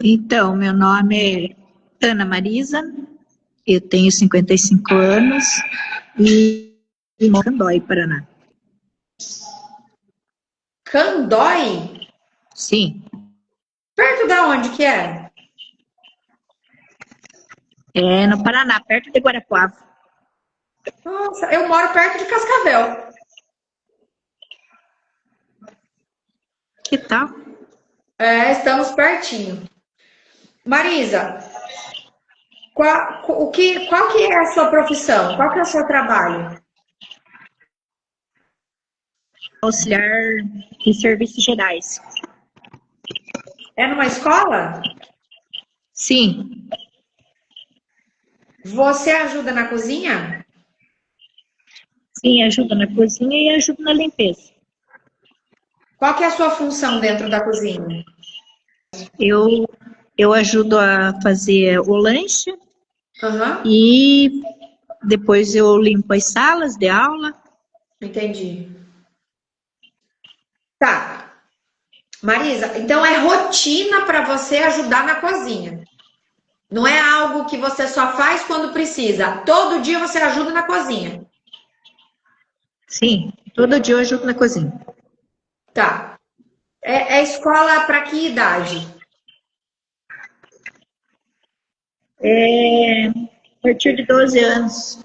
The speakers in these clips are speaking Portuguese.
Então, meu nome é Ana Marisa, eu tenho 55 anos e moro em Candói, Paraná. Candói? Sim, Perto da onde que é? é no Paraná, perto de Guarapuava. Nossa, eu moro perto de Cascavel. Que tal? É, estamos pertinho. Marisa, qual que é a sua profissão? Qual que é o seu trabalho? Auxiliar em serviços gerais. É numa escola? Sim, Você ajuda na cozinha? sim, ajuda na cozinha e ajuda na limpeza. Qual que é a sua função dentro da cozinha? Eu, eu ajudo a fazer o lanche Aham, e depois eu limpo as salas de aula. entendi. Tá. Marisa, então é rotina para você ajudar na cozinha. Não é algo que você só faz quando precisa. Todo dia você ajuda na cozinha. Sim, todo dia eu ajudo na cozinha. Tá. É escola para que idade? A partir de 12 anos.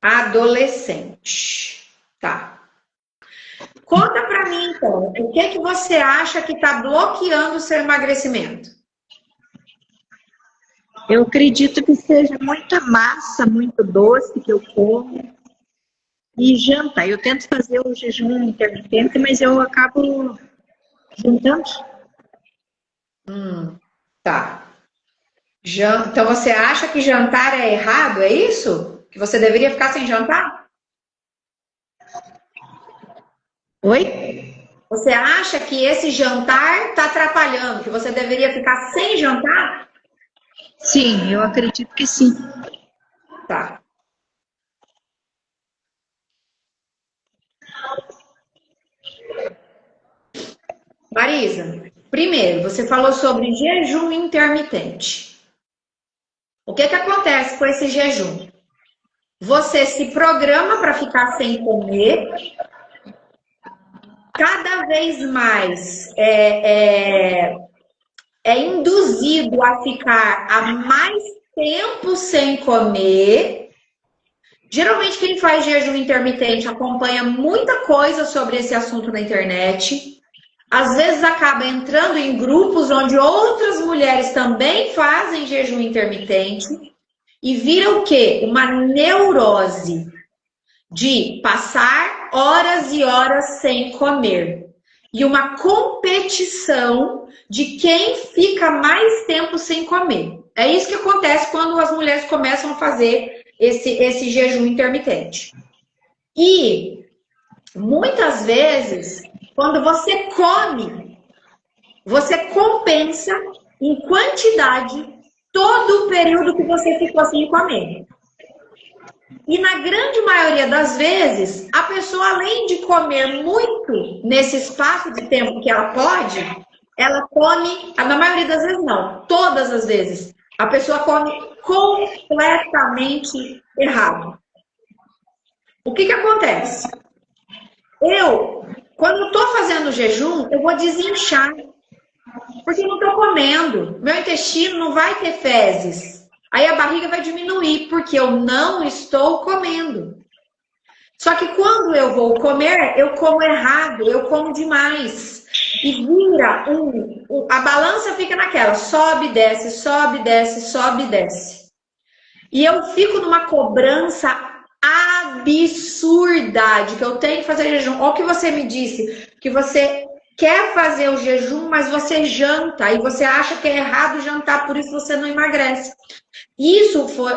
Adolescente. Tá. Conta pra mim, então, o que que você acha que está bloqueando o seu emagrecimento? Eu acredito que seja muita massa, muito doce que eu como. E janta. Eu tento fazer o jejum intermitente, mas eu acabo jantando. Tá. Então você acha que jantar é errado, é isso? Que você deveria ficar sem jantar? Oi? Você acha que esse jantar está atrapalhando, que você deveria ficar sem jantar? Sim, eu acredito que sim. Tá. Marisa, primeiro, você falou sobre jejum intermitente. O que que acontece com esse jejum? Você se programa para ficar sem comer, cada vez mais é induzido a ficar há mais tempo sem comer. Geralmente, quem faz jejum intermitente acompanha muita coisa sobre esse assunto na internet. Às vezes acaba entrando em grupos onde outras mulheres também fazem jejum intermitente e vira o quê? Uma neurose de passar horas e horas sem comer. E uma competição de quem fica mais tempo sem comer. É isso que acontece quando as mulheres começam a fazer esse jejum intermitente. E muitas vezes, quando você come, você compensa em quantidade todo o período que você ficou sem comer. E na grande maioria das vezes, a pessoa, além de comer muito nesse espaço de tempo que ela pode, ela come, na maioria das vezes não, todas as vezes, a pessoa come completamente errado. O que que acontece? Quando estou fazendo jejum, eu vou desinchar, porque eu não estou comendo. Meu intestino não vai ter fezes. Aí a barriga vai diminuir, porque eu não estou comendo. Só que quando eu vou comer, eu como errado, eu como demais. E vira a balança fica naquela, sobe, desce, sobe, desce, sobe, desce. E eu fico numa cobrança absurda de que eu tenho que fazer jejum. Olha o que você me disse, que você quer fazer o jejum, mas você janta e você acha que é errado jantar, por isso você não emagrece. Isso foi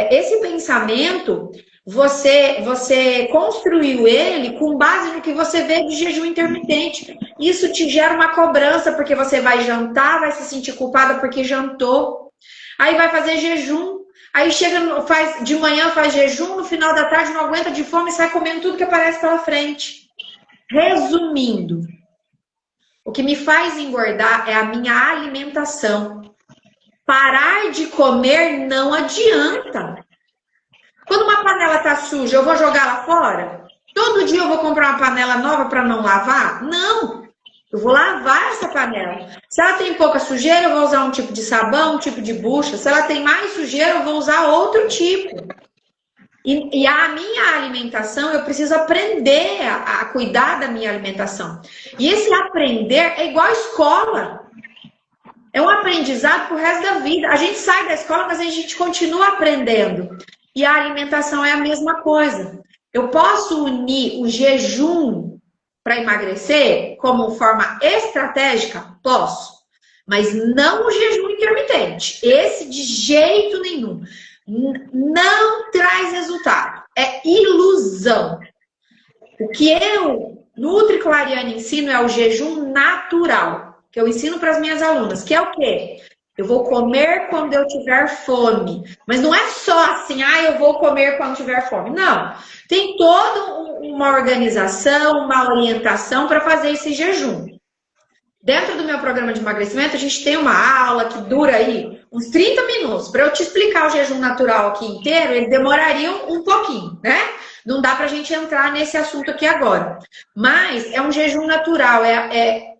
esse pensamento, você construiu ele com base no que você vê de jejum intermitente. Isso te gera uma cobrança porque você vai jantar, vai se sentir culpada porque jantou. Aí vai fazer jejum, aí chega, faz de manhã faz jejum, no final da tarde não aguenta de fome e sai comendo tudo que aparece pela frente. Resumindo, O que me faz engordar é a minha alimentação. Parar de comer não adianta. Quando uma panela tá suja, eu vou jogar ela fora? Todo dia eu vou comprar uma panela nova para não lavar? Não! Eu vou lavar essa panela. Se ela tem pouca sujeira, eu vou usar um tipo de sabão, um tipo de bucha. Se ela tem mais sujeira, eu vou usar outro tipo. E a minha alimentação, eu preciso aprender a cuidar da minha alimentação. E esse aprender é igual a escola. É um aprendizado pro resto da vida. A gente sai da escola, mas a gente continua aprendendo. E a alimentação é a mesma coisa. Eu posso unir o jejum para emagrecer como forma estratégica? Posso. Mas não o jejum intermitente. Esse de jeito nenhum. Não traz resultado. É ilusão. O que eu, Nutri Clariane, ensino é o jejum natural. Que eu ensino para as minhas alunas. Que é o quê? Eu vou comer quando eu tiver fome. Mas não é só assim, eu vou comer quando tiver fome. Não. Tem toda uma organização, uma orientação para fazer esse jejum. Dentro do meu programa de emagrecimento, a gente tem uma aula que dura aí uns 30 minutos. Para eu te explicar o jejum natural aqui inteiro, ele demoraria um pouquinho, né? Não dá pra gente entrar nesse assunto aqui agora. Mas é um jejum natural.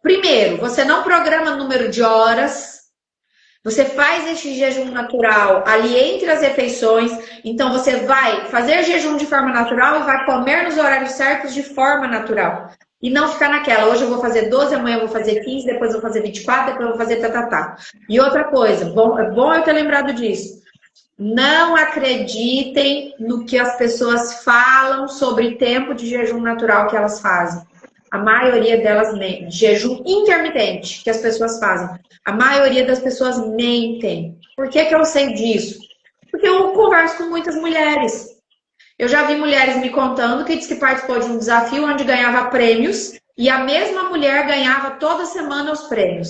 Primeiro, você não programa número de horas. Você faz esse jejum natural ali entre as refeições. Então, você vai fazer jejum de forma natural e vai comer nos horários certos de forma natural. E não ficar naquela, hoje eu vou fazer 12, amanhã eu vou fazer 15, depois eu vou fazer 24, depois eu vou fazer tatatá. E outra coisa, é bom eu ter lembrado disso. Não acreditem no que as pessoas falam sobre tempo de jejum natural que elas fazem. A maioria delas mentem. Jejum intermitente que as pessoas fazem. A maioria das pessoas mentem. Por que eu sei disso? Porque eu converso com muitas mulheres. Eu já vi mulheres me contando que disse que participou de um desafio onde ganhava prêmios e a mesma mulher ganhava toda semana os prêmios.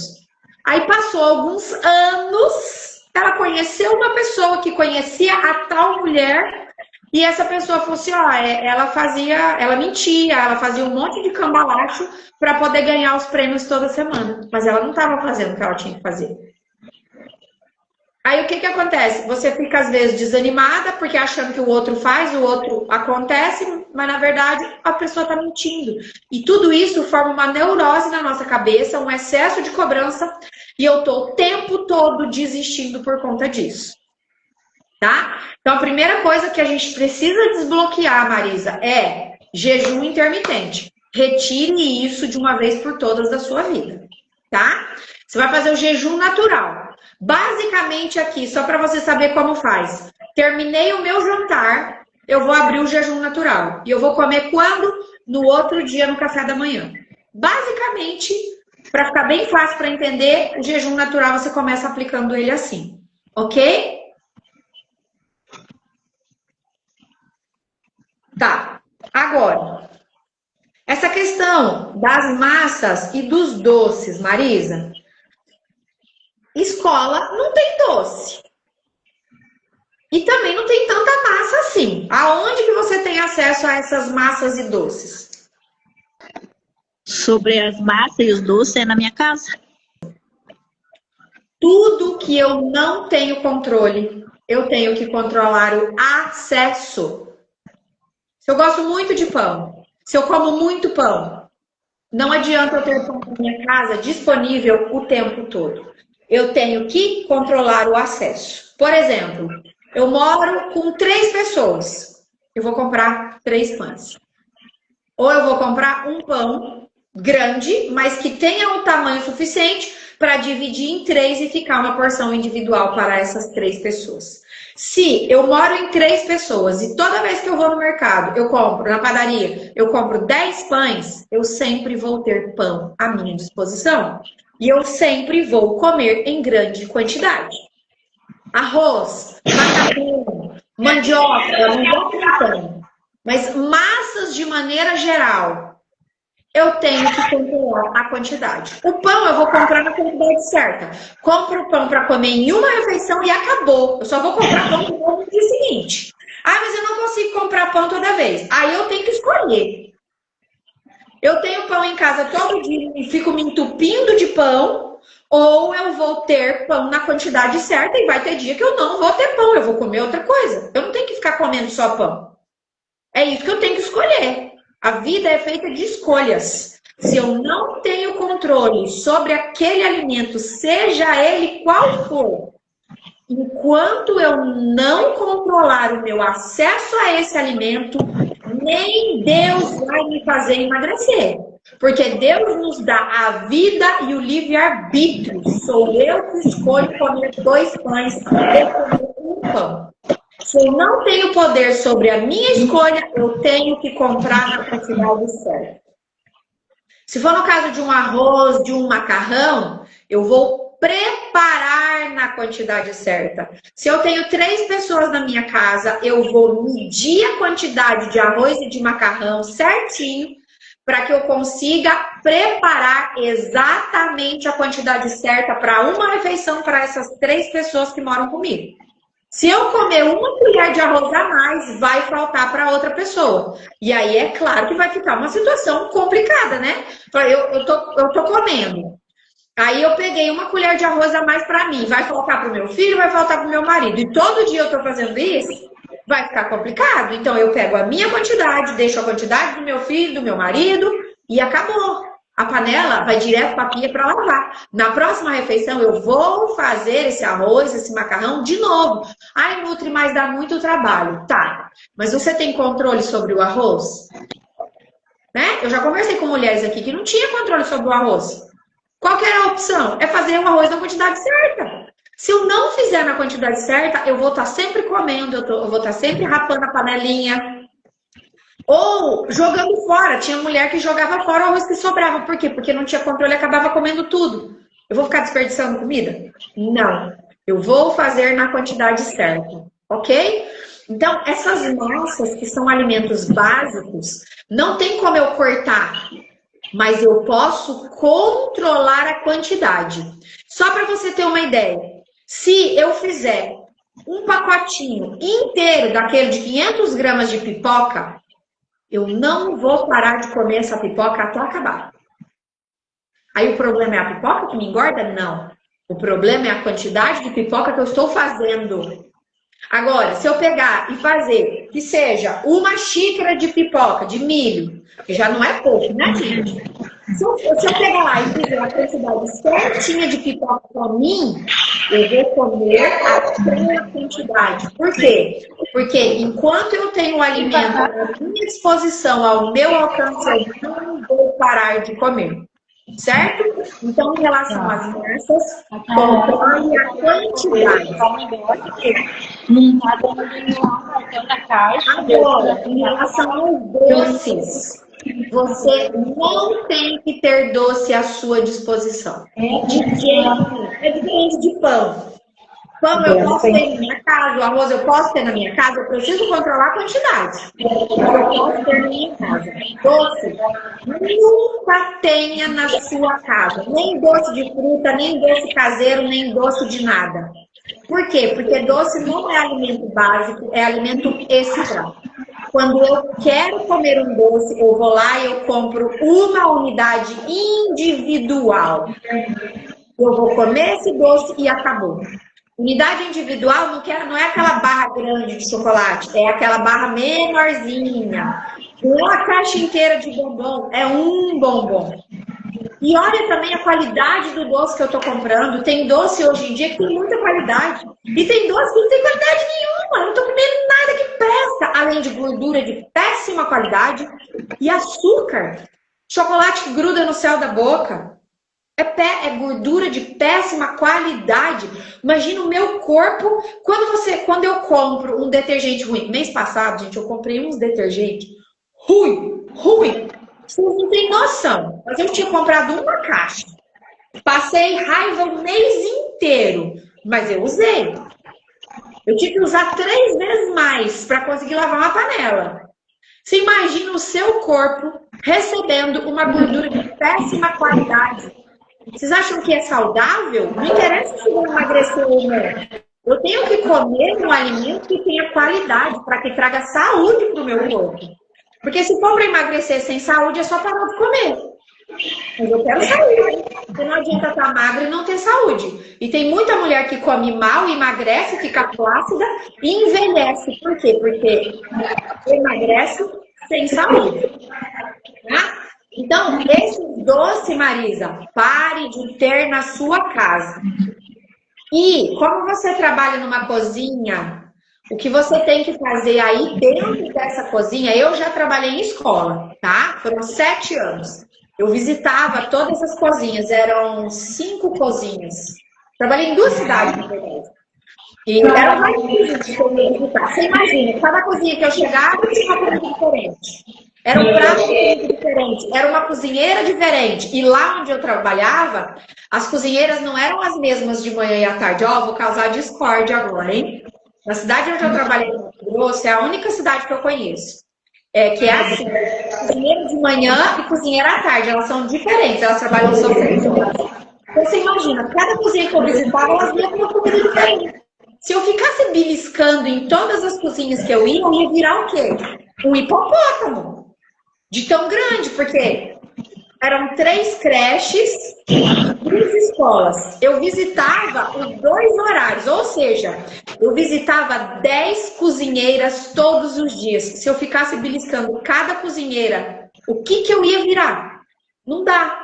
Aí passou alguns anos, ela conheceu uma pessoa que conhecia a tal mulher e essa pessoa falou assim, ela mentia, ela fazia um monte de cambalacho para poder ganhar os prêmios toda semana. Mas ela não estava fazendo o que ela tinha que fazer. Aí o que acontece? Você fica às vezes desanimada porque achando que o outro faz, o outro acontece, mas na verdade a pessoa está mentindo. E tudo isso forma uma neurose na nossa cabeça, um excesso de cobrança e eu tô o tempo todo desistindo por conta disso. Tá? Então a primeira coisa que a gente precisa desbloquear, Marisa, é jejum intermitente. Retire isso de uma vez por todas da sua vida. Tá? Você vai fazer o jejum natural. Basicamente aqui, só para você saber como faz. Terminei o meu jantar, eu vou abrir o jejum natural. E eu vou comer quando? No outro dia, no café da manhã. Basicamente, para ficar bem fácil para entender, o jejum natural você começa aplicando ele assim. Ok? Tá. Agora, essa questão das massas e dos doces, Marisa. Escola não tem doce. E também não tem tanta massa assim. Aonde que você tem acesso a essas massas e doces? Sobre as massas e os doces é na minha casa. Tudo que eu não tenho controle, eu tenho que controlar o acesso. Se eu gosto muito de pão, se eu como muito pão, não adianta eu ter pão na minha casa disponível o tempo todo. Eu tenho que controlar o acesso. Por exemplo, eu moro com 3 pessoas. Eu vou comprar 3 pães. Ou eu vou comprar um pão grande, mas que tenha um tamanho suficiente para dividir em 3 e ficar uma porção individual para essas 3 pessoas. Se eu moro em 3 pessoas e toda vez que eu vou no mercado, eu compro na padaria, eu compro 10 pães, eu sempre vou ter pão à minha disposição. E eu sempre vou comer em grande quantidade. Arroz, macarrão, mandioca, pão. Mas massas de maneira geral, eu tenho que controlar a quantidade. O pão eu vou comprar na quantidade certa. Compro o pão para comer em uma refeição e acabou. Eu só vou comprar pão no dia seguinte. Mas eu não consigo comprar pão toda vez. Aí eu tenho que escolher. Eu tenho pão em casa todo dia e fico me entupindo de pão, ou eu vou ter pão na quantidade certa e vai ter dia que eu não vou ter pão, eu vou comer outra coisa. Eu não tenho que ficar comendo só pão. É isso que eu tenho que escolher. A vida é feita de escolhas. Se eu não tenho controle sobre aquele alimento, seja ele qual for, enquanto eu não controlar o meu acesso a esse alimento, nem Deus vai me fazer emagrecer. Porque Deus nos dá a vida e o livre-arbítrio. Sou eu que escolho comer 2 pães ou comer 1 pão. Se eu não tenho poder sobre a minha escolha, eu tenho que comprar na quantidade certa. Se for no caso de um arroz, de um macarrão, eu vou preparar na quantidade certa. Se eu tenho 3 pessoas na minha casa, eu vou medir a quantidade de arroz e de macarrão certinho para que eu consiga preparar exatamente a quantidade certa para uma refeição para essas 3 pessoas que moram comigo. Se eu comer 1 colher de arroz a mais, vai faltar para outra pessoa. E aí é claro que vai ficar uma situação complicada, né? Eu tô comendo. Aí eu peguei 1 colher de arroz a mais para mim. Vai faltar para o meu filho, vai faltar para o meu marido. E todo dia eu tô fazendo isso, vai ficar complicado. Então eu pego a minha quantidade, deixo a quantidade do meu filho, do meu marido e acabou. A panela vai direto para a pia para lavar. Na próxima refeição eu vou fazer esse arroz, esse macarrão de novo. Ai, Nutri, mas dá muito trabalho. Tá, mas você tem controle sobre o arroz? Né? Eu já conversei com mulheres aqui que não tinha controle sobre o arroz. Qual que era a opção? É fazer o arroz na quantidade certa. Se eu não fizer na quantidade certa, eu vou estar sempre comendo, eu vou estar sempre rapando a panelinha. Ou jogando fora. Tinha mulher que jogava fora o arroz que sobrava. Por quê? Porque não tinha controle e acabava comendo tudo. Eu vou ficar desperdiçando comida? Não. Eu vou fazer na quantidade certa. Ok? Então, essas massas que são alimentos básicos, não tem como eu cortar. Mas eu posso controlar a quantidade. Só para você ter uma ideia. Se eu fizer um pacotinho inteiro daquele de 500 gramas de pipoca, eu não vou parar de comer essa pipoca até acabar. Aí o problema é a pipoca que me engorda? Não. O problema é a quantidade de pipoca que eu estou fazendo. Agora, se eu pegar e fazer que seja 1 xícara de pipoca, de milho, que já não é pouco, né, gente? Se eu pegar lá e fizer a quantidade certinha de pipoca para mim, eu vou comer aquela quantidade. Por quê? Porque enquanto eu tenho o alimento à minha disposição, ao meu alcance, eu não vou parar de comer. Certo? Então, em relação às massas, controle a quantidade. Não está dando nenhuma marcando a caixa. Agora, em relação aos doces, você não tem que ter doce à sua disposição. É diferente de pão. Pão eu posso ter na minha casa, o arroz eu posso ter na minha casa, eu preciso controlar a quantidade. Eu posso ter na minha casa. Doce, nunca tenha na sua casa. Nem doce de fruta, nem doce caseiro, nem doce de nada. Por quê? Porque doce não é alimento básico, é alimento extra. Quando eu quero comer um doce, eu vou lá e eu compro uma unidade individual. Eu vou comer esse doce e acabou. Unidade individual não é aquela barra grande de chocolate, é aquela barra menorzinha. Uma caixa inteira de bombom é um bombom. E olha também a qualidade do doce que eu estou comprando. Tem doce hoje em dia que tem muita qualidade. E tem doce que não tem qualidade nenhuma. Eu não estou comendo nada que presta. Além de gordura de péssima qualidade e açúcar. Chocolate que gruda no céu da boca. É gordura de péssima qualidade. Imagina o meu corpo. Quando eu compro um detergente ruim. Mês passado, gente, eu comprei uns detergentes ruim. Vocês não têm noção. Mas eu tinha comprado uma caixa. Passei raiva o mês inteiro. Mas eu usei. Eu tive que usar 3 vezes mais para conseguir lavar uma panela. Você imagina o seu corpo recebendo uma gordura de péssima qualidade. Vocês acham que é saudável? Não interessa se eu vou emagrecer ou não. Eu tenho que comer um alimento que tenha qualidade para que traga saúde para o meu corpo. Porque se for para emagrecer sem saúde, é só parar de comer. Mas eu quero saúde. Porque não adianta estar magra e não ter saúde. E tem muita mulher que come mal, emagrece, fica flácida e envelhece. Por quê? Porque emagrece sem saúde. Tá? Então, esse doce, Marisa, pare de ter na sua casa. E como você trabalha numa cozinha, o que você tem que fazer aí dentro dessa cozinha, eu já trabalhei em escola, tá? Foram 7 anos. Eu visitava todas as cozinhas, eram 5 cozinhas. Trabalhei em 2 cidades, na verdade. E eram mais cozinhas que eu ia visitar. Você imagina, cada cozinha que eu chegava tinha uma comida diferente. Era um prato de comida diferente, era uma cozinheira diferente. E lá onde eu trabalhava, as cozinheiras não eram as mesmas de manhã e à tarde. Ó, vou causar discórdia agora, hein? Na cidade onde eu trabalhei no Mato Grosso, é a única cidade que eu conheço. Que é assim, cozinheira de manhã e cozinheira à tarde. Elas são diferentes, elas trabalham só 6 horas. Então você imagina, cada cozinha que eu visitava, elas vinham com uma comida diferente. Se eu ficasse beliscando em todas as cozinhas que eu ia virar o quê? Um hipopótamo. De tão grande, porque eram 3 creches, 2 escolas. Eu visitava os 2 horários, ou seja, eu visitava 10 cozinheiras todos os dias. Se eu ficasse beliscando cada cozinheira, o que eu ia virar? Não dá,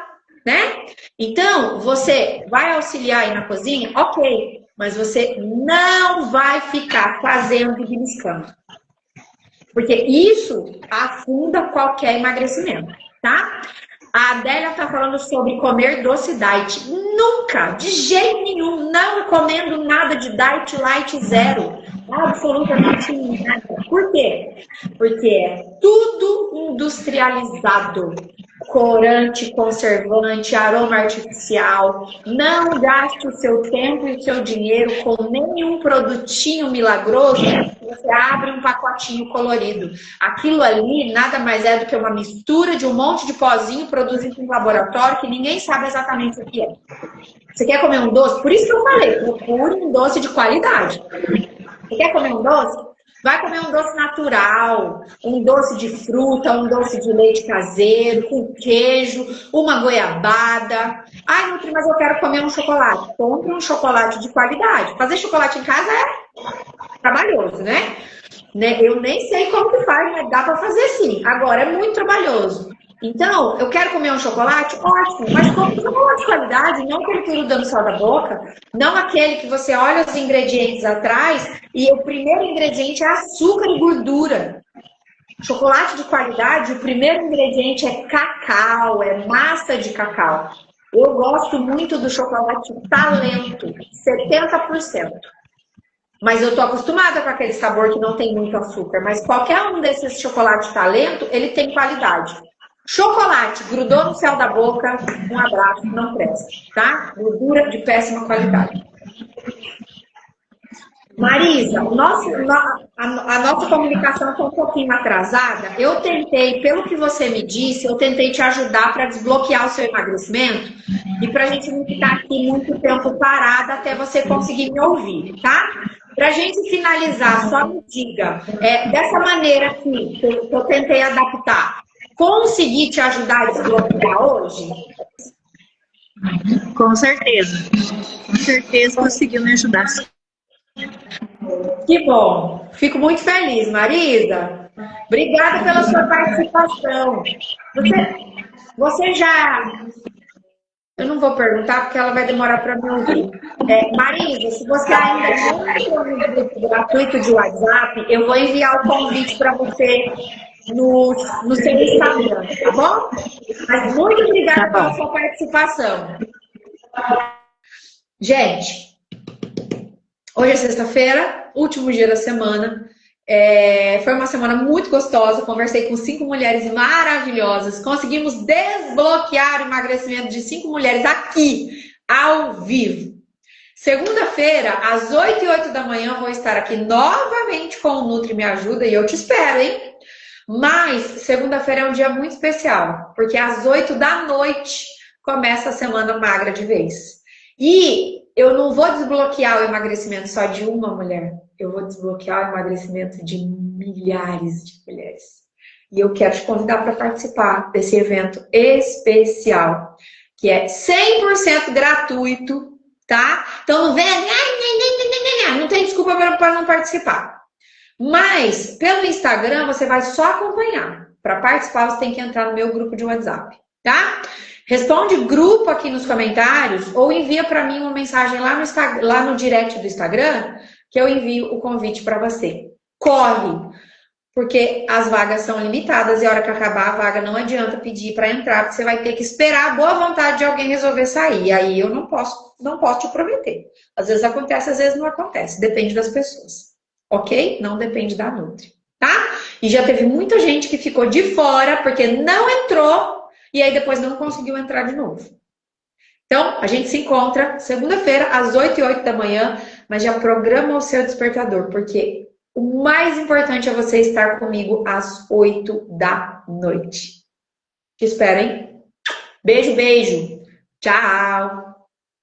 né? Então, você vai auxiliar aí na cozinha? Ok, mas você não vai ficar fazendo e beliscando. Porque isso afunda qualquer emagrecimento, tá? A Adélia tá falando sobre comer doce diet. Nunca, de jeito nenhum, não recomendo nada de diet light zero. Absolutamente nada. Por quê? Porque é tudo industrializado. Corante, conservante, aroma artificial. Não gaste o seu tempo e o seu dinheiro com nenhum produtinho milagroso. Você abre um pacotinho colorido. Aquilo ali nada mais é do que uma mistura de um monte de pozinho produzido em laboratório que ninguém sabe exatamente o que é. Você quer comer um doce? Por isso que eu falei, procure um doce de qualidade. Você quer comer um doce? Vai comer um doce natural, um doce de fruta, um doce de leite caseiro, com queijo, uma goiabada. Ai, Nutri, mas eu quero comer um chocolate. Compre um chocolate de qualidade. Fazer chocolate em casa é trabalhoso, né? Eu nem sei como que faz, mas dá para fazer sim. Agora, é muito trabalhoso. Então, eu quero comer um chocolate? Ótimo, mas compre um chocolate de qualidade, não aquele que gruda no céu da boca, não aquele que você olha os ingredientes atrás e o primeiro ingrediente é açúcar e gordura. Chocolate de qualidade, o primeiro ingrediente é cacau, é massa de cacau. Eu gosto muito do chocolate Talento, 70%. Mas eu tô acostumada com aquele sabor que não tem muito açúcar. Mas qualquer um desses chocolates Talento, ele tem qualidade. Chocolate, grudou no céu da boca, um abraço, não presta, tá? Gordura de péssima qualidade. Marisa, a nossa comunicação está um pouquinho atrasada. Eu tentei, pelo que você me disse, eu tentei te ajudar para desbloquear o seu emagrecimento e para a gente não ficar aqui muito tempo parada até você conseguir me ouvir, tá? Para a gente finalizar, só me diga, dessa maneira aqui, que eu tentei adaptar, consegui te ajudar a desbloquear hoje? Com certeza. Com certeza conseguiu me ajudar. Que bom. Fico muito feliz, Marisa. Obrigada pela sua participação. Você já... Eu não vou perguntar porque ela vai demorar para me ouvir. Marisa, se você ainda não entrou no grupo gratuito de WhatsApp, eu vou enviar o convite para você no seu Instagram, tá bom? Mas muito obrigada pela sua participação. Gente, hoje é sexta-feira, último dia da semana. Foi uma semana muito gostosa. Conversei com 5 mulheres maravilhosas. Conseguimos desbloquear o emagrecimento de 5 mulheres aqui, ao vivo. Segunda-feira, às 8h08 da manhã, vou estar aqui novamente com o Nutri Me Ajuda e eu te espero, hein? Mas segunda-feira é um dia muito especial, porque às 8 da noite começa a semana magra de vez. E eu não vou desbloquear o emagrecimento só de uma mulher, eu vou desbloquear o emagrecimento de milhares de mulheres. E eu quero te convidar para participar desse evento especial, que é 100% gratuito, tá? Então não vem, não tem desculpa para não participar. Mas pelo Instagram você vai só acompanhar. Para participar você tem que entrar no meu grupo de WhatsApp, tá? Responde grupo aqui nos comentários ou envia para mim uma mensagem lá no direct do Instagram que eu envio o convite para você. Corre! Porque as vagas são limitadas e a hora que acabar a vaga não adianta pedir para entrar, porque você vai ter que esperar a boa vontade de alguém resolver sair. E aí eu não posso te prometer. Às vezes acontece, às vezes não acontece. Depende das pessoas. Ok? Não depende da Nutri. Tá? E já teve muita gente que ficou de fora porque não entrou e aí depois não conseguiu entrar de novo. Então, a gente se encontra segunda-feira às 8h08 da manhã, mas já programa o seu despertador, porque o mais importante é você estar comigo às 8 da noite. Te espero, hein? Beijo, beijo. Tchau.